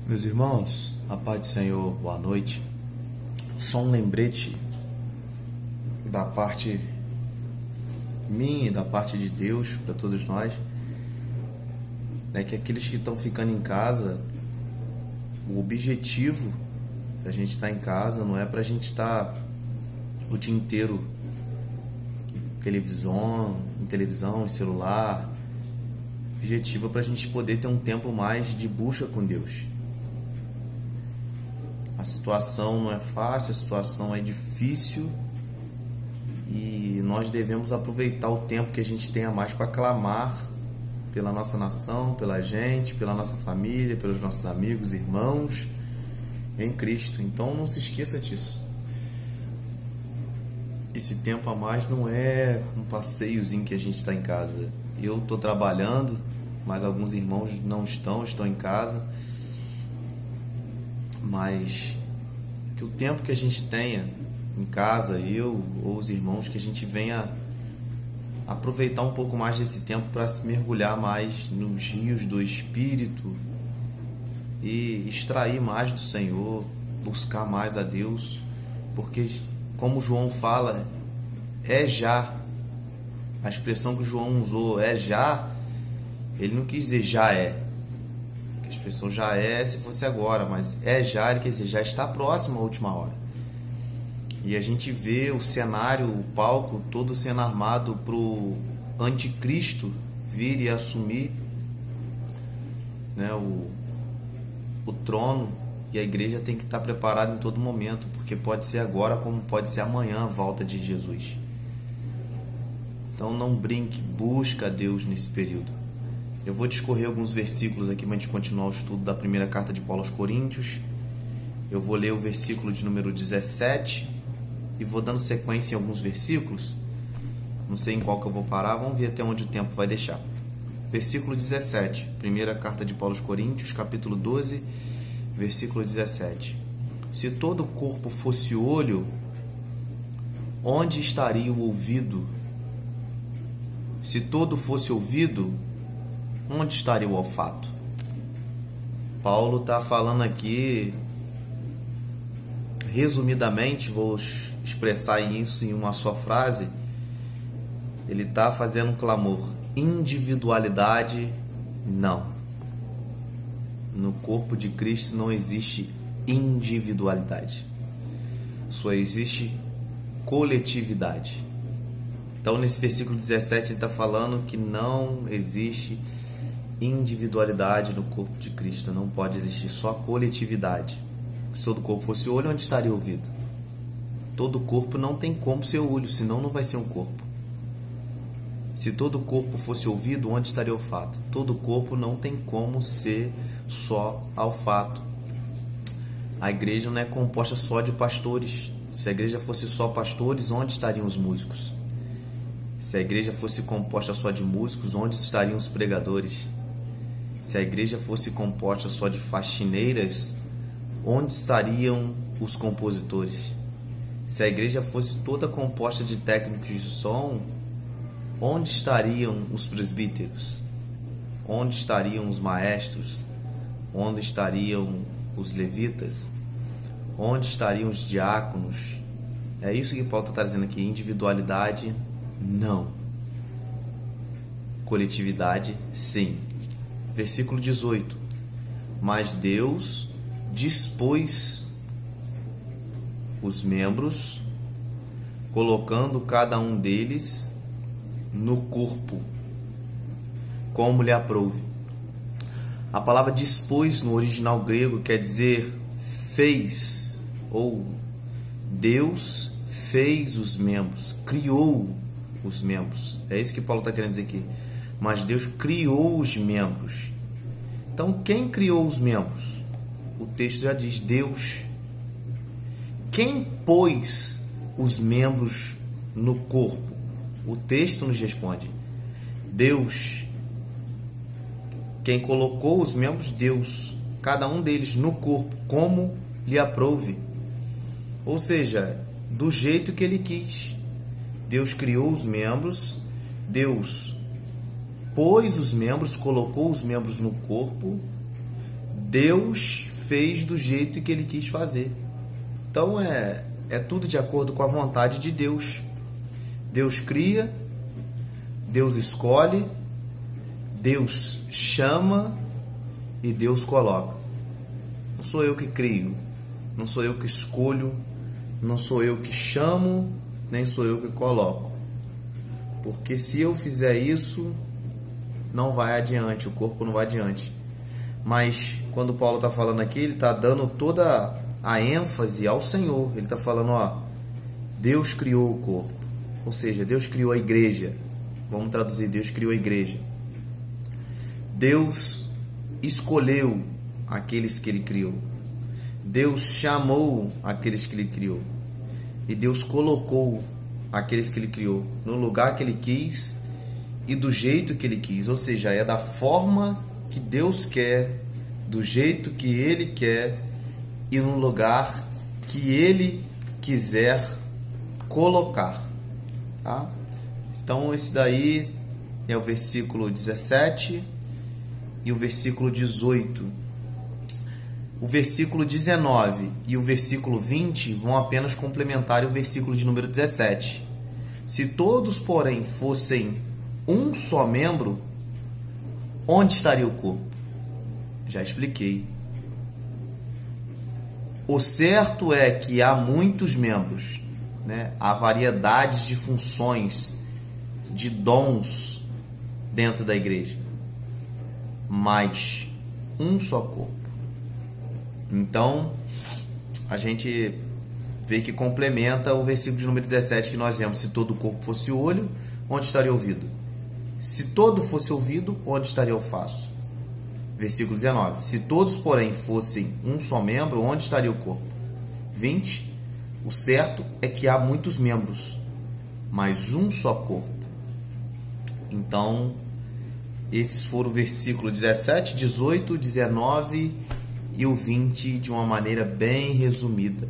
Meus irmãos, a paz do Senhor, boa noite. Só um lembrete da parte minha e da parte de Deus para todos nós, né, que aqueles que estão ficando em casa, o objetivo da gente estar em casa não é para a gente estar o dia inteiro em televisão, em celular. O objetivo é para a gente poder ter um tempo mais de busca com Deus. A situação não é fácil, a situação é difícil e nós devemos aproveitar o tempo que a gente tem a mais para clamar pela nossa nação, pela gente, pela nossa família, pelos nossos amigos, irmãos em Cristo. Então não se esqueça disso. Esse tempo a mais não é um passeiozinho que a gente está em casa. Eu estou trabalhando, mas alguns irmãos não estão em casa. Mas que o tempo que a gente tenha em casa, eu ou os irmãos, que a gente venha aproveitar um pouco mais desse tempo para se mergulhar mais nos rios do Espírito e extrair mais do Senhor, buscar mais a Deus, porque como João fala, é já. A expressão que o João usou, é já, ele não quis dizer já é. A expressão já é se fosse agora, mas é já, ele quer dizer, já está próximo à última hora. E a gente vê o cenário, o palco todo sendo armado para o anticristo vir e assumir, né, o trono, e a igreja tem que estar preparada em todo momento, porque pode ser agora como pode ser amanhã a volta de Jesus. Então não brinque, busca a Deus nesse período. Eu vou discorrer alguns versículos aqui para a gente continuar o estudo da primeira carta de Paulo aos Coríntios. Eu vou ler o versículo de número 17 e vou dando sequência em alguns versículos. Não sei em qual que eu vou parar, vamos ver até onde o tempo vai deixar. Versículo 17, primeira carta de Paulo aos Coríntios, capítulo 12, versículo 17. Se todo o corpo fosse olho, onde estaria o ouvido? Se todo fosse ouvido, onde estaria o olfato? Paulo está falando aqui, resumidamente, vou expressar isso em uma só frase. Ele está fazendo um clamor: individualidade, não. No corpo de Cristo não existe individualidade, só existe coletividade. Então, nesse versículo 17, ele está falando que não existe individualidade no corpo de Cristo, não pode existir só coletividade. Se todo corpo fosse olho, onde estaria o ouvido? Todo corpo não tem como ser olho, senão não vai ser um corpo. Se todo corpo fosse ouvido, onde estaria o olfato? Todo corpo não tem como ser só olfato. A igreja não é composta só de pastores. Se a igreja fosse só pastores, onde estariam os músicos? Se a igreja fosse composta só de músicos, onde estariam os pregadores? Se a igreja fosse composta só de faxineiras, onde estariam os compositores? Se a igreja fosse toda composta de técnicos de som, onde estariam os presbíteros? Onde estariam os maestros? Onde estariam os levitas? Onde estariam os diáconos? É isso que Paulo está trazendo aqui. Individualidade, não. Coletividade, sim. Versículo 18. Mas Deus dispôs os membros, colocando cada um deles no corpo, como lhe aprouve. A palavra dispôs no original grego quer dizer fez, ou Deus fez os membros, criou os membros. É isso que Paulo está querendo dizer aqui. Mas Deus criou os membros. Então, quem criou os membros? O texto já diz Deus. Quem pôs os membros no corpo? O texto nos responde Deus. Quem colocou os membros? Deus. Cada um deles no corpo, como lhe aprouve. Ou seja, do jeito que ele quis. Deus criou os membros, Deus pôs os membros, colocou os membros no corpo, Deus fez do jeito que ele quis fazer. Então é tudo de acordo com a vontade de Deus. Deus cria, Deus escolhe, Deus chama e Deus coloca. Não sou eu que crio, não sou eu que escolho, não sou eu que chamo, nem sou eu que coloco. Porque se eu fizer isso, não vai adiante, o corpo não vai adiante. Mas quando Paulo está falando aqui, ele está dando toda a ênfase ao Senhor. Ele está falando, ó, Deus criou o corpo. Ou seja, Deus criou a igreja. Vamos traduzir, Deus criou a igreja. Deus escolheu aqueles que ele criou. Deus chamou aqueles que ele criou. E Deus colocou aqueles que ele criou no lugar que ele quis e do jeito que ele quis. Ou seja, é da forma que Deus quer, do jeito que ele quer e no lugar que ele quiser colocar. Tá? Então esse daí é o versículo 17 e o versículo 18. O versículo 19 e o versículo 20 vão apenas complementar o versículo de número 17. Se todos, porém, fossem um só membro, onde estaria o corpo? Já expliquei. O certo é que há muitos membros, né? Há variedades de funções, de dons dentro da igreja, mas um só corpo. Então, a gente vê que complementa o versículo de número 17 que nós vemos. Se todo o corpo fosse olho, onde estaria o ouvido? Se todo fosse ouvido, onde estaria o faço? Versículo 19. Se todos, porém, fossem um só membro, onde estaria o corpo? 20. O certo é que há muitos membros, mas um só corpo. Então, esses foram o versículo 17, 18, 19 e o 20 de uma maneira bem resumida.